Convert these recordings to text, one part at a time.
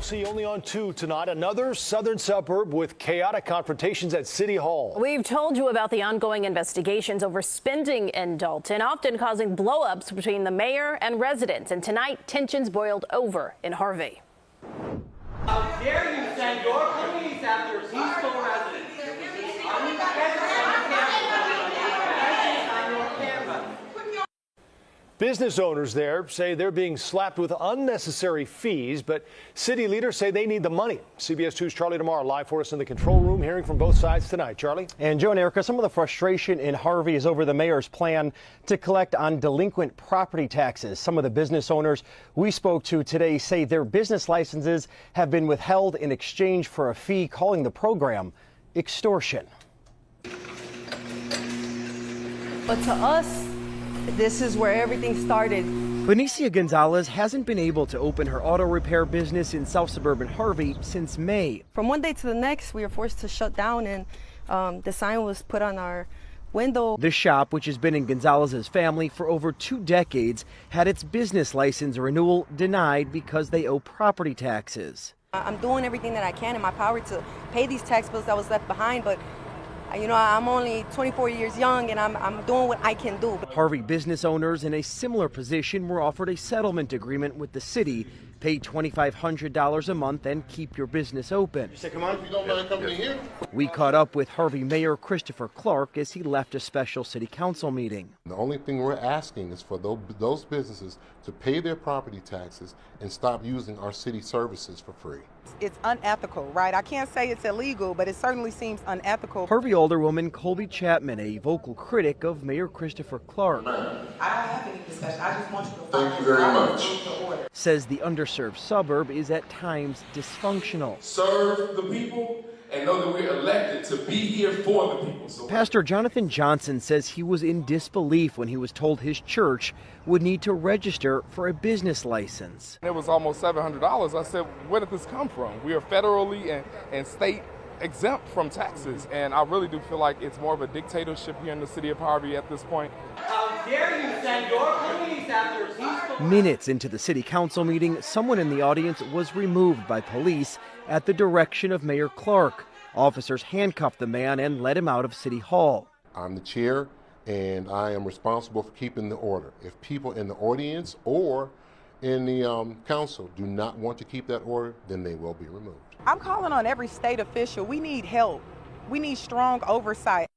see only on 2 tonight. Another southern suburb with chaotic confrontations at City Hall. We've told you about the ongoing investigations over spending in Dalton, often causing blow-ups between the mayor and residents. And tonight, tensions boiled over in Harvey. How dare you send your police after peaceful residents? Business owners there say they're being slapped with unnecessary fees, but city leaders say they need the money. CBS 2's Charlie tomorrow live for us in the control room, hearing from both sides tonight. Charlie? And Joe and Erica, some of the frustration in Harvey is over the mayor's plan to collect on delinquent property taxes. Some of the business owners we spoke to today say their business licenses have been withheld in exchange for a fee, calling the program extortion. But to us, this is where everything started. Benicia Gonzalez hasn't been able to open her auto repair business in South Suburban Harvey since May. From one day to the next, we were forced to shut down, and the sign was put on our window. The shop, which has been in Gonzalez's family for over 2 decades, had its business license renewal denied because they owe property taxes. I'm doing everything that I can in my power to pay these tax bills that was left behind, but you know, I'm only 24 years young, and I'm doing what I can do. Harvey business owners in a similar position were offered a settlement agreement with the city. Pay $2,500 a month and keep your business open. Come on, if you don't mind coming in here. We caught up with Harvey Mayor Christopher Clark as he left a special city council meeting. The only thing we're asking is for those businesses to pay their property taxes and stop using our city services for free. It's unethical, right? I can't say it's illegal, but it certainly seems unethical. Harvey Alderwoman Colby Chapman, a vocal critic of Mayor Christopher Clark, I don't have any discussion. I just want you to Thank you very much. Says the underserved suburb is at times dysfunctional. Serve the people and know that we're elected to be here for the people. So Pastor Jonathan Johnson says he was in disbelief when he was told his church would need to register for a business license. it was almost $700. I said, where did this come from? We are federally and state exempt from taxes, and I really do feel like it's more of a dictatorship here in the city of Harvey at this point. How dare you send your police after peaceful... Minutes into the city council meeting, someone in the audience was removed by police at the direction of Mayor Clark. Officers handcuffed the man and led him out of City Hall. I'm the chair, and I am responsible for keeping the order. If people in the audience or in the council do not want to keep that order, then they will be removed. I'm calling on every state official. We need help. We need strong oversight.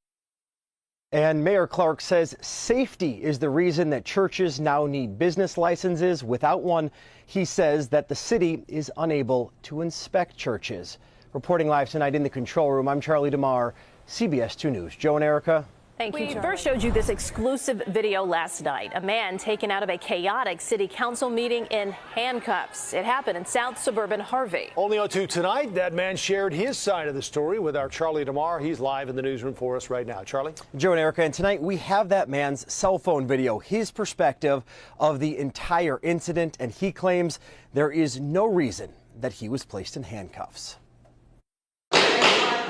And Mayor Clark says safety is the reason that churches now need business licenses. Without one, he says that the city is unable to inspect churches. Reporting live tonight in the control room, I'm Charlie DeMar, CBS 2 News. Joe and Erica. Thank you. We first showed you this exclusive video last night. A man taken out of a chaotic city council meeting in handcuffs. It happened in South Suburban Harvey. Only on 2 tonight, that man shared his side of the story with our Charlie DeMar. He's live in the newsroom for us right now. Charlie? Joe and Erica, and tonight we have that man's cell phone video, his perspective of the entire incident, and he claims there is no reason that he was placed in handcuffs.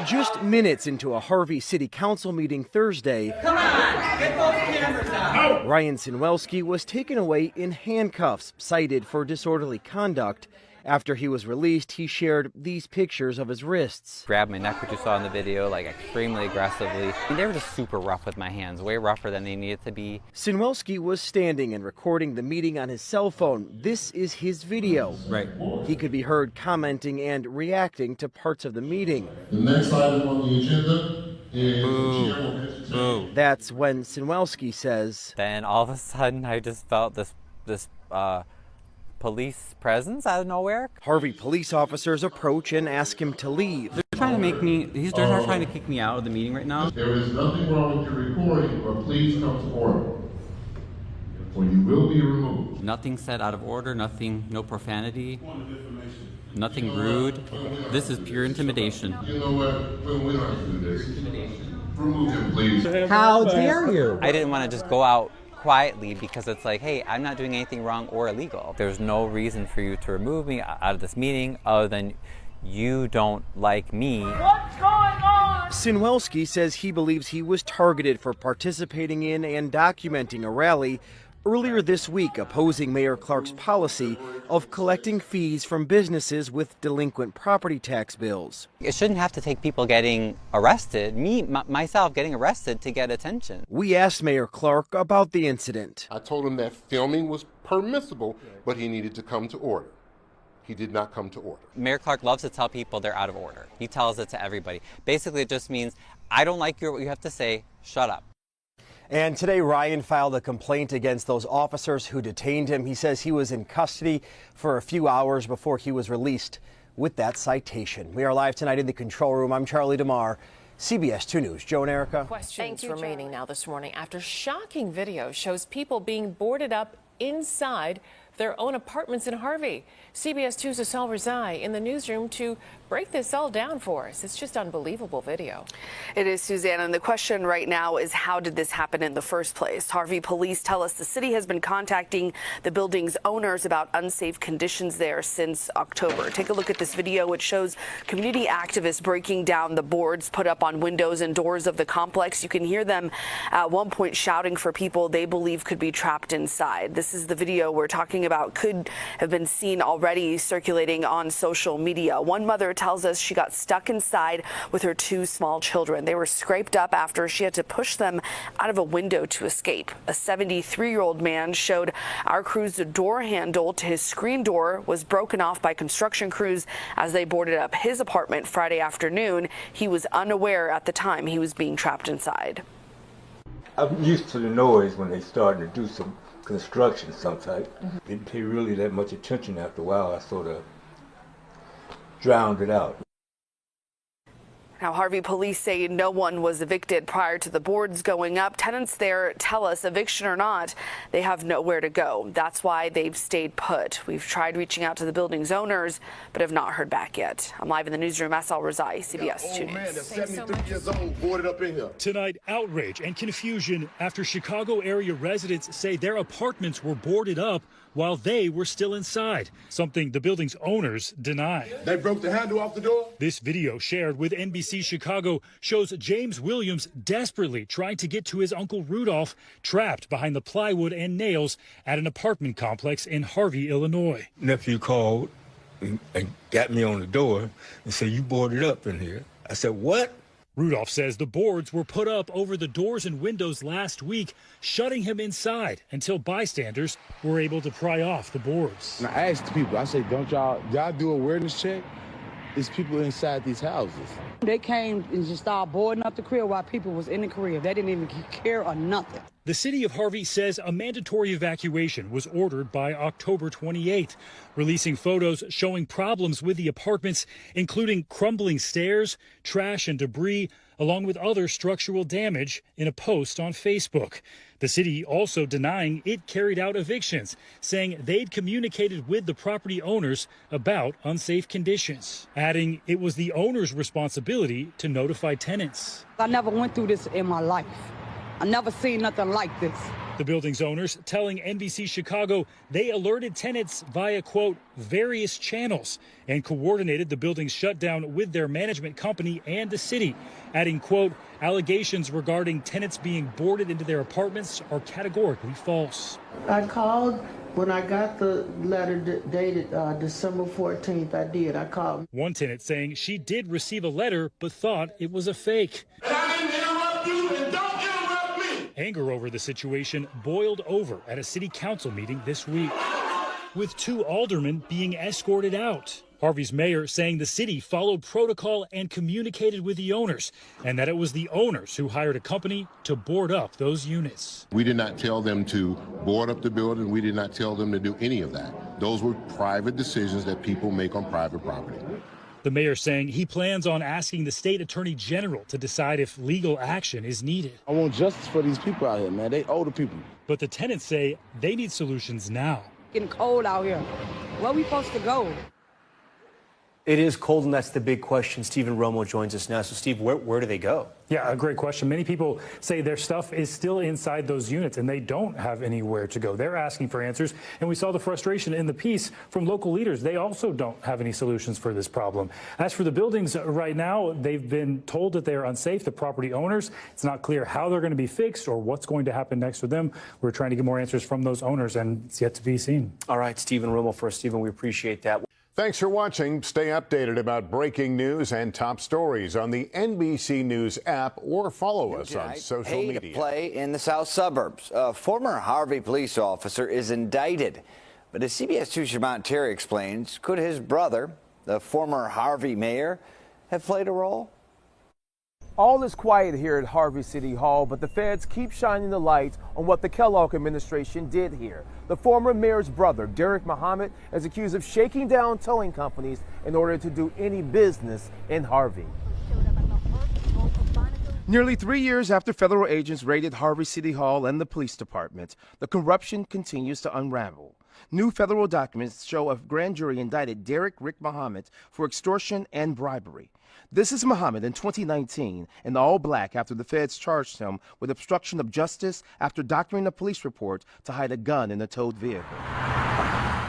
Just minutes into a Harvey City Council meeting Thursday, Come on, get those cameras out. Ryan Sinwelski was taken away in handcuffs, cited for disorderly conduct. After he was released, he shared these pictures of his wrists. Grabbed my neck, what you saw in the video, like extremely aggressively. They were just super rough with my hands, way rougher than they needed to be. Sinwelski was standing and recording the meeting on his cell phone. This is his video. Right. He could be heard commenting and reacting to parts of the meeting. The next item on the agenda is the chair will entertain. That's when Sinwelski says, Then all of a sudden, I just felt this police presence out of nowhere. Harvey police officers approach and ask him to leave. They're trying to make me, they're trying to kick me out of the meeting right now. There is nothing wrong with your recording, but please come to order, or you will be removed. Nothing said out of order, nothing, no profanity, nothing rude. This is pure intimidation. You know what? We don't have to do this. Remove him, please. How dare you? I didn't want to just go out quietly because it's like, hey, I'm not doing anything wrong or illegal. There's no reason for you to remove me out of this meeting other than you don't like me. What's going on? Sinwelski says he believes he was targeted for participating in and documenting a rally earlier this week opposing Mayor Clark's policy of collecting fees from businesses with delinquent property tax bills. It shouldn't have to take people getting arrested, myself getting arrested to get attention. We asked Mayor Clark about the incident. I told him that filming was permissible, but he needed to come to order. He did not come to order. Mayor Clark loves to tell people they're out of order. He tells it to everybody. Basically, it just means, I don't like what you have to say, shut up. And today, Ryan filed a complaint against those officers who detained him. He says he was in custody for a few hours before he was released with that citation. We are live tonight in the control room. I'm Charlie DeMar, CBS 2 News. Joe and Erica. Questions remaining now this morning after shocking video shows people being boarded up inside their own apartments in Harvey. CBS 2's Asal Rezai in the newsroom to break this all down for us. It's just unbelievable video. It is, Suzanne, and the question right now is, how did this happen in the first place? Harvey police tell us the city has been contacting the building's owners about unsafe conditions there since October. Take a look at this video, which shows community activists breaking down the boards put up on windows and doors of the complex. You can hear them at one point shouting for people they believe could be trapped inside. This is the video we're talking about, could have been seen already circulating on social media. One mother tells us she got stuck inside with her 2 small children. They were scraped up after she had to push them out of a window to escape. A 73-year-old man showed our crews the door handle to his screen door was broken off by construction crews as they boarded up his apartment Friday afternoon. He was unaware at the time he was being trapped inside. I'm used to the noise when they starting to do some construction some type. Didn't pay really that much attention. After a while, I sort of drowned it out. Now, Harvey police say no one was evicted prior to the boards going up. Tenants there tell us, eviction or not, they have nowhere to go. That's why they've stayed put. We've tried reaching out to the building's owners, but have not heard back yet. I'm live in the newsroom. Asal Rezai, CBS 2 News. Man, that's 73 years old, boarded up in here. Tonight, outrage and confusion after Chicago area residents say their apartments were boarded up while they were still inside, something the building's owners deny. They broke the handle off the door? This video shared with NBC Chicago shows James Williams desperately trying to get to his uncle Rudolph, trapped behind the plywood and nails at an apartment complex in Harvey, Illinois. Nephew called and got me on the door and said, "You boarded up in here." I said, "What?" Rudolph says the boards were put up over the doors and windows last week, shutting him inside until bystanders were able to pry off the boards. And I asked the people, I said, don't y'all do a awareness check? There's people inside these houses. They came and just started boarding up the crib while people was in the crib. They didn't even care or nothing. The city of Harvey says a mandatory evacuation was ordered by October 28th, releasing photos showing problems with the apartments, including crumbling stairs, trash and debris, along with other structural damage in a post on Facebook. The city also denying it carried out evictions, saying they'd communicated with the property owners about unsafe conditions, adding it was the owner's responsibility to notify tenants. I never went through this in my life. I never seen nothing like this. The building's owners telling NBC Chicago they alerted tenants via, quote, various channels and coordinated the building's shutdown with their management company and the city, adding, quote, allegations regarding tenants being boarded into their apartments are categorically false. I called when I got the letter dated December 14th. I called. One tenant saying she did receive a letter but thought it was a fake. Anger over the situation boiled over at a city council meeting this week, with 2 aldermen being escorted out. Harvey's mayor saying the city followed protocol and communicated with the owners, and that it was the owners who hired a company to board up those units. We did not tell them to board up the building. We did not tell them to do any of that. Those were private decisions that people make on private property. The mayor saying he plans on asking the state attorney general to decide if legal action is needed. I want justice for these people out here, man. They older people. But the tenants say they need solutions now. Getting cold out here. Where we supposed to go? It is cold, and that's the big question. Stephen Romo joins us now. So, Steve, where do they go? Yeah, a great question. Many people say their stuff is still inside those units and they don't have anywhere to go. They're asking for answers, and we saw the frustration in the piece from local leaders. They also don't have any solutions for this problem. As for the buildings right now, they've been told that they are unsafe. The property owners, it's not clear how they're going to be fixed or what's going to happen next with them. We're trying to get more answers from those owners, and it's yet to be seen. All right, Stephen Romo for us. Stephen, we appreciate that. Thanks for watching. Stay updated about breaking news and top stories on the NBC News app or follow us on social media. To play in the south suburbs. A former Harvey police officer is indicted. But as CBS 2's Shermont Terry explains, could his brother, the former Harvey mayor, have played a role? All is quiet here at Harvey City Hall, but the feds keep shining the light on what the Kellogg administration did here. The former mayor's brother, Derek Muhammad, is accused of shaking down towing companies in order to do any business in Harvey. Nearly 3 years after federal agents raided Harvey City Hall and the police department, the corruption continues to unravel. New federal documents show a grand jury indicted Derek Rick Muhammad for extortion and bribery. This is Muhammad in 2019 in all black after the feds charged him with obstruction of justice after doctoring a police report to hide a gun in a towed vehicle.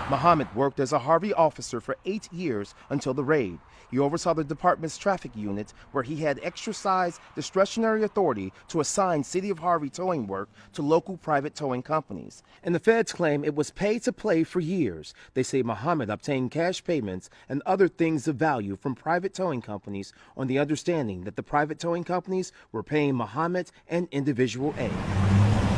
Muhammad worked as a Harvey officer for 8 years until the raid. He oversaw the department's traffic unit, where he had exercised discretionary authority to assign City of Harvey towing work to local private towing companies. And the feds claim it was pay to play for years. They say Muhammad obtained cash payments and other things of value from private towing companies on the understanding that the private towing companies were paying Muhammad and individual A.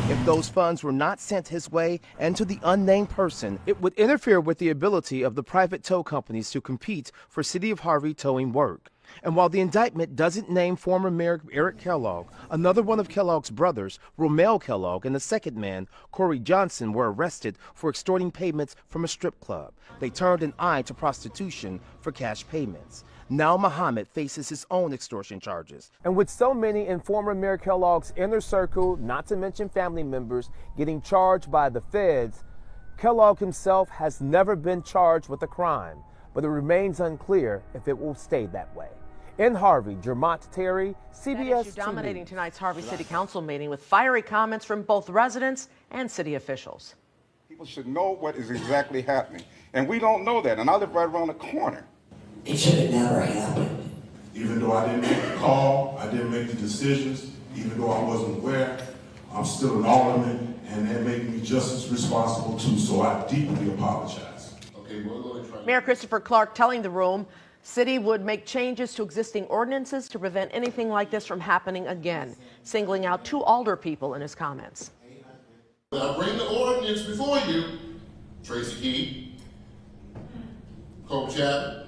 If those funds were not sent his way and to the unnamed person, it would interfere with the ability of the private tow companies to compete for City of Harvey towing work. And while the indictment doesn't name former Mayor Eric Kellogg, another one of Kellogg's brothers, Romel Kellogg, and the second man, Corey Johnson, were arrested for extorting payments from a strip club. They turned an eye to prostitution for cash payments. Now Muhammad faces his own extortion charges. And with so many in former Mayor Kellogg's inner circle, not to mention family members, getting charged by the feds, Kellogg himself has never been charged with a crime, but it remains unclear if it will stay that way. In Harvey, Shermont Terry, CBS 2 dominating tonight's Harvey City Council meeting with fiery comments from both residents and city officials. People should know what is exactly happening, and we don't know that, and I live right around the corner. It should have never happened. Even though I didn't make the call, I didn't make the decisions, even though I wasn't aware, I'm still an alderman, and that made me just as responsible too, so I deeply apologize. Okay, we're going to try. Mayor Christopher Clark telling the room city would make changes to existing ordinances to prevent anything like this from happening again, singling out 2 alder people in his comments. I bring the ordinance before you, Tracy Key, Coach Chapman.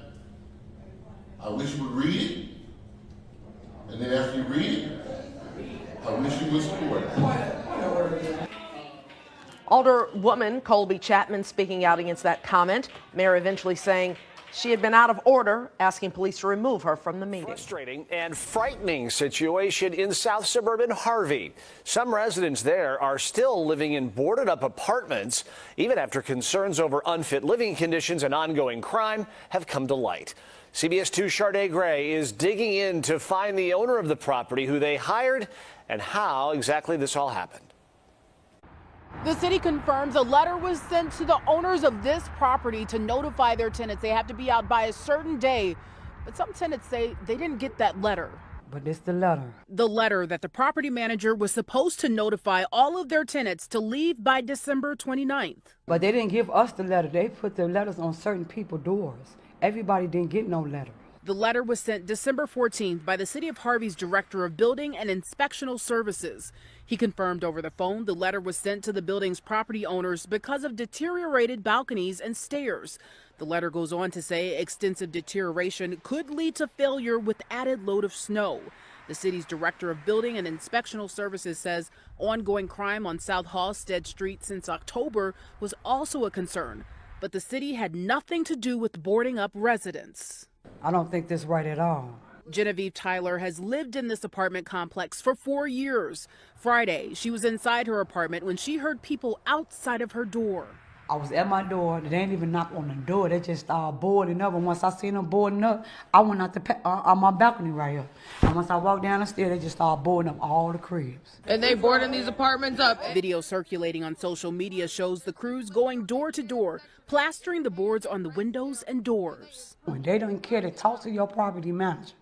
I wish you would read it, and then after you read it, I wish you would support it. Alderwoman Colby Chapman speaking out against that comment. Mayor eventually saying she had been out of order, asking police to remove her from the meeting. Frustrating and frightening situation in South suburban Harvey. Some residents there are still living in boarded up apartments, even after concerns over unfit living conditions and ongoing crime have come to light. CBS 2's Sharday Gray is digging in to find the owner of the property, who they hired, and how exactly this all happened. The city confirms a letter was sent to the owners of this property to notify their tenants they have to be out by a certain day. But some tenants say they didn't get that letter. But it's the letter. The letter that the property manager was supposed to notify all of their tenants to leave by December 29th. But they didn't give us the letter. They put the letters on certain people's doors. Everybody didn't get no letter. The letter was sent December 14th by the City of Harvey's Director of Building and Inspectional Services. He confirmed over the phone the letter was sent to the building's property owners because of deteriorated balconies and stairs. The letter goes on to say extensive deterioration could lead to failure with added load of snow. The city's Director of Building and Inspectional Services says ongoing crime on South Halstead Street since October was also a concern. But the city had nothing to do with boarding up residents. I don't think that's right at all. Genevieve Tyler has lived in this apartment complex for 4 years. Friday, she was inside her apartment when she heard people outside of her door. I was at my door. They didn't even knock on the door. They just started boarding up. And once I seen them boarding up, I went out on my balcony right here. And once I walked down the stairs, they just started boarding up all the cribs. And they boarding these apartments up. Video circulating on social media shows the crews going door to door, plastering the boards on the windows and doors. When they don't care to talk to your property manager,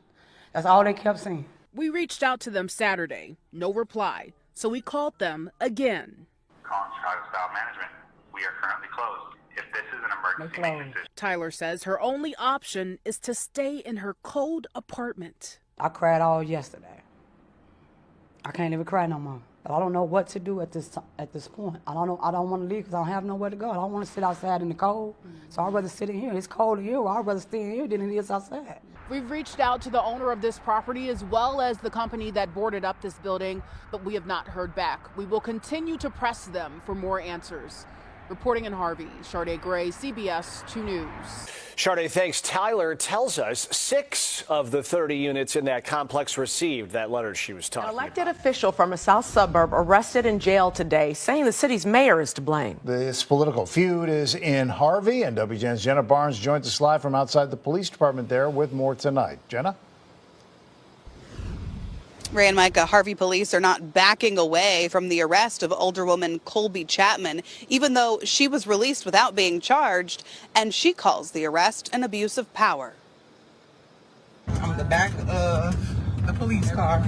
that's all they kept saying. We reached out to them Saturday. No reply. So we called them again. Calling Chicago Style Management. We are currently closed. If this is an emergency maintenance issue. Tyler says her only option is to stay in her cold apartment. I cried all yesterday. I can't even cry no more. But I don't know what to do at this point. I don't know. I don't want to leave because I don't have nowhere to go. I don't want to sit outside in the cold. So I'd rather sit in here. It's cold in here. Or I'd rather stay in here than it is outside. We've reached out to the owner of this property as well as the company that boarded up this building, but we have not heard back. We will continue to press them for more answers. Reporting in Harvey, Sade Gray, CBS 2 News. Sade, thanks. Tyler tells us 6 of the 30 units in that complex received that letter she was talking An elected official from a south suburb arrested in jail today, saying the city's mayor is to blame. This political feud is in Harvey, and WGN's Jenna Barnes joins us live from outside the police department there with more tonight. Jenna? Ray and Micah, Harvey police are not backing away from the arrest of Alderwoman Colby Chapman, even though she was released without being charged, and she calls the arrest an abuse of power. I'm in the back of the police car.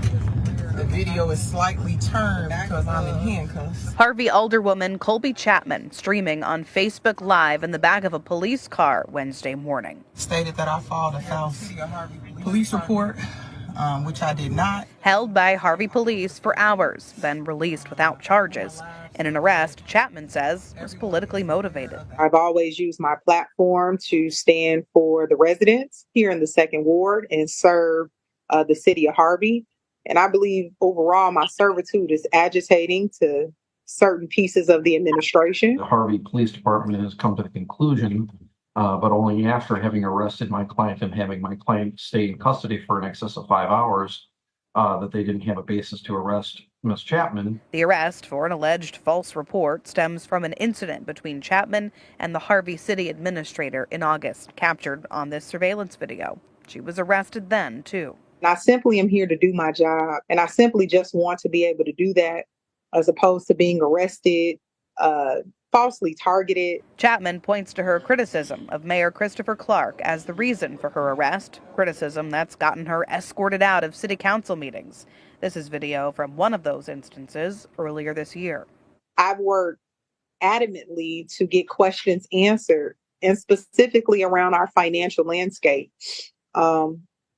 The video is slightly turned because I'm in handcuffs. Harvey Alderwoman Colby Chapman streaming on Facebook Live in the back of a police car Wednesday morning. Stated that I filed a false police report, which I did not. Held by Harvey police for hours, then released without charges. In an arrest, Chapman says was politically motivated. I've always used my platform to stand for the residents here in the 2nd Ward and serve the city of Harvey. And I believe overall my servitude is agitating to certain pieces of the administration. The Harvey Police Department has come to the conclusion, but only after having arrested my client and having my client stay in custody for in excess of 5 hours, that they didn't have a basis to arrest Ms. Chapman. The arrest for an alleged false report stems from an incident between Chapman and the Harvey City Administrator in August, captured on this surveillance video. She was arrested then, too. I simply am here to do my job, and I simply just want to be able to do that as opposed to being arrested, falsely targeted. Chapman points to her criticism of Mayor Christopher Clark as the reason for her arrest, criticism that's gotten her escorted out of city council meetings. This is video from one of those instances earlier this year. I've worked adamantly to get questions answered, and specifically around our financial landscape.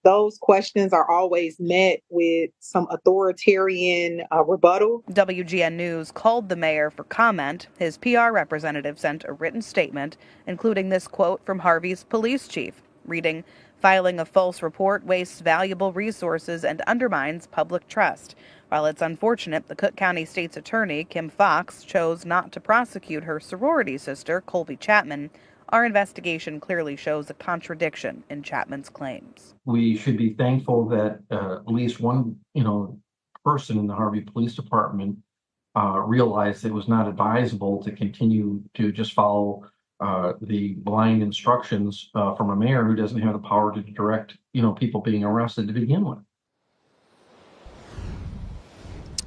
Those questions are always met with some authoritarian rebuttal. WGN News called the mayor for comment. His PR representative sent a written statement, including this quote from Harvey's police chief, reading, "Filing a false report wastes valuable resources and undermines public trust. While it's unfortunate the Cook County State's Attorney, Kim Fox, chose not to prosecute her sorority sister, Colby Chapman, our investigation clearly shows a contradiction in Chapman's claims." We should be thankful that at least one, person in the Harvey Police Department realized it was not advisable to continue to just follow the blind instructions from a mayor who doesn't have the power to direct, people being arrested to begin with.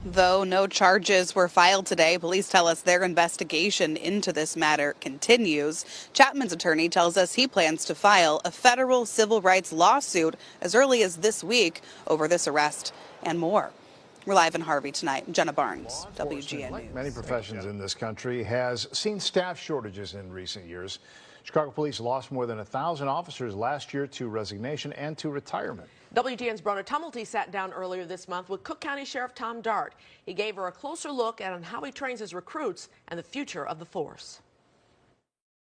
Though no charges were filed today, police tell us their investigation into this matter continues. Chapman's attorney tells us he plans to file a federal civil rights lawsuit as early as this week over this arrest and more. We're live in Harvey tonight. Jenna Barnes, WGN News. Many professions in this country has seen staff shortages in recent years. Chicago police lost more than 1,000 officers last year to resignation and to retirement. WGN's Brona Tumulty sat down earlier this month with Cook County Sheriff Tom Dart. He gave her a closer look at on how he trains his recruits and the future of the force.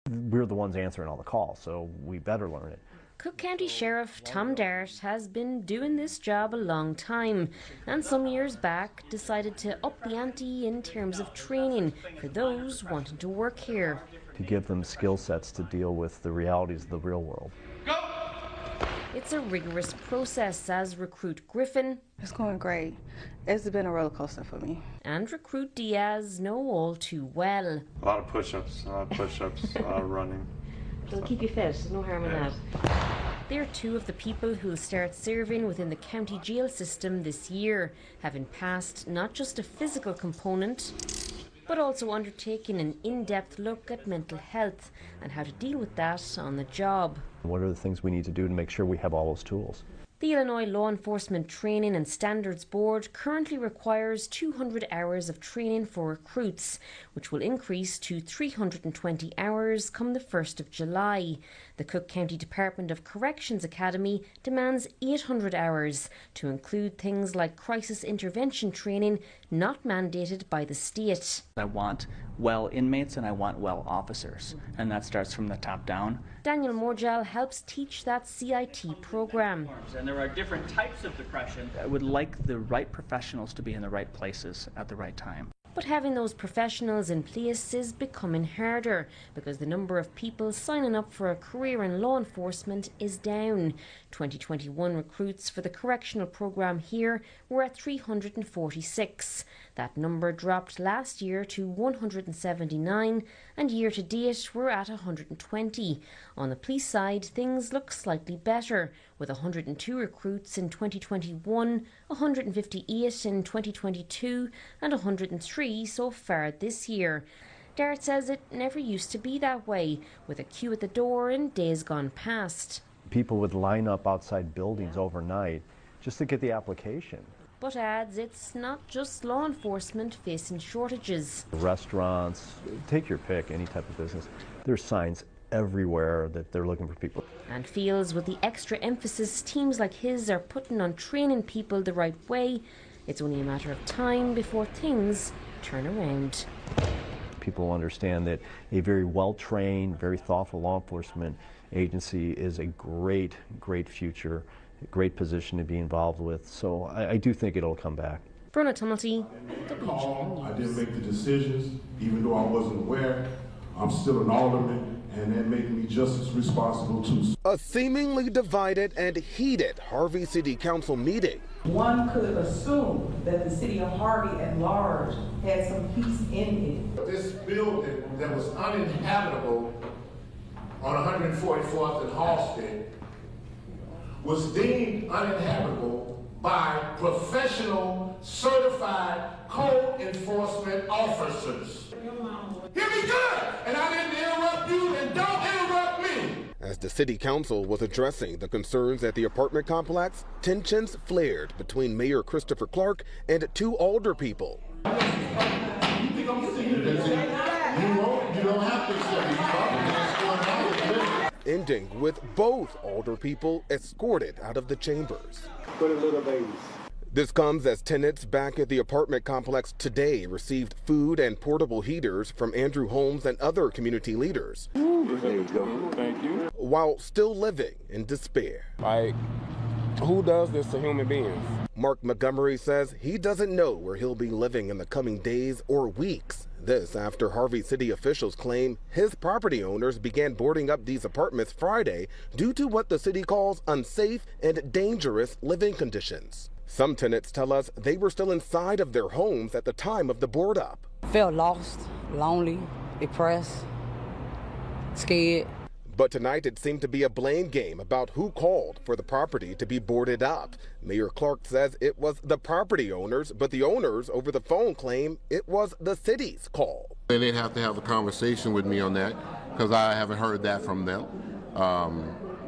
We're the ones answering all the calls, so we better learn it. Cook County Sheriff Tom Dart has been doing this job a long time, and some years back decided to up the ante in terms of training for those wanting to work here. To give them skill sets to deal with the realities of the real world. It's a rigorous process, says recruit Griffin. It's going great. It's been a roller coaster for me. And recruit Diaz know all too well. A lot of push-ups, a lot of running. It'll keep you fit, there's no harm in that. They're two of the people who'll start serving within the county jail system this year, having passed not just a physical component, but also undertaking an in-depth look at mental health and how to deal with that on the job. What are the things we need to do to make sure we have all those tools? The Illinois Law Enforcement Training and Standards Board currently requires 200 hours of training for recruits, which will increase to 320 hours come the 1st of July. The Cook County Department of Corrections Academy demands 800 hours to include things like crisis intervention training not mandated by the state. I want well inmates and I want well officers, and that starts from the top down. Daniel Morjal helps teach that CIT program. And there are different types of depression. I would like the right professionals to be in the right places at the right time. But having those professionals in place is becoming harder because the number of people signing up for a career in law enforcement is down. 2021 recruits for the correctional program here were at 346. That number dropped last year to 179, and year to date we're at 120. On the police side, things look slightly better, with 102 recruits in 2021, 158 in 2022, and 103 so far this year. Dart says it never used to be that way, with a queue at the door in days gone past. People would line up outside buildings overnight just to get the application. But adds it's not just law enforcement facing shortages. Restaurants, take your pick, any type of business. There's signs everywhere that they're looking for people. And feels with the extra emphasis teams like his are putting on training people the right way, it's only a matter of time before things turn around. People understand that a very well-trained, very thoughtful law enforcement agency is a great future, a great position to be involved with. So I do think it'll come back. Bruna Tumulty, I didn't make the decisions, even though I wasn't aware. I'm still an alderman, and that made me just as responsible too. A seemingly divided and heated Harvey City Council meeting. One could assume that the city of Harvey at large had some peace in it. This building that was uninhabitable on 144th and Halsted was deemed uninhabitable by professional, certified code enforcement officers. Hear me good, and I didn't interrupt you, and don't interrupt me. As the city council was addressing the concerns at the apartment complex, tensions flared between Mayor Christopher Clark and two alder people. You think I'm singing this? You don't have to accept me. Ending with both alder people escorted out of the chambers. Put a little babies. This comes as tenants back at the apartment complex today received food and portable heaters from Andrew Holmes and other community leaders. There you go. Thank you. While still living in despair. Who does this to human beings? Mark Montgomery says he doesn't know where he'll be living in the coming days or weeks. This after Harvey City officials claim his property owners began boarding up these apartments Friday due to what the city calls unsafe and dangerous living conditions. Some tenants tell us they were still inside of their homes at the time of the board up. Felt lost, lonely, depressed, scared. But tonight it seemed to be a blame game about who called for the property to be boarded up. Mayor Clark says it was the property owners, but the owners over the phone claim it was the city's call. They'd have to have a conversation with me on that because I haven't heard that from them.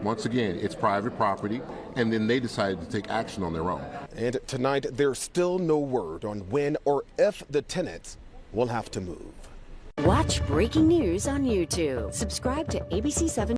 Once again, it's private property, and then they decided to take action on their own. And tonight there's still no word on when or if the tenants will have to move. Watch breaking news on YouTube. Subscribe to ABC7.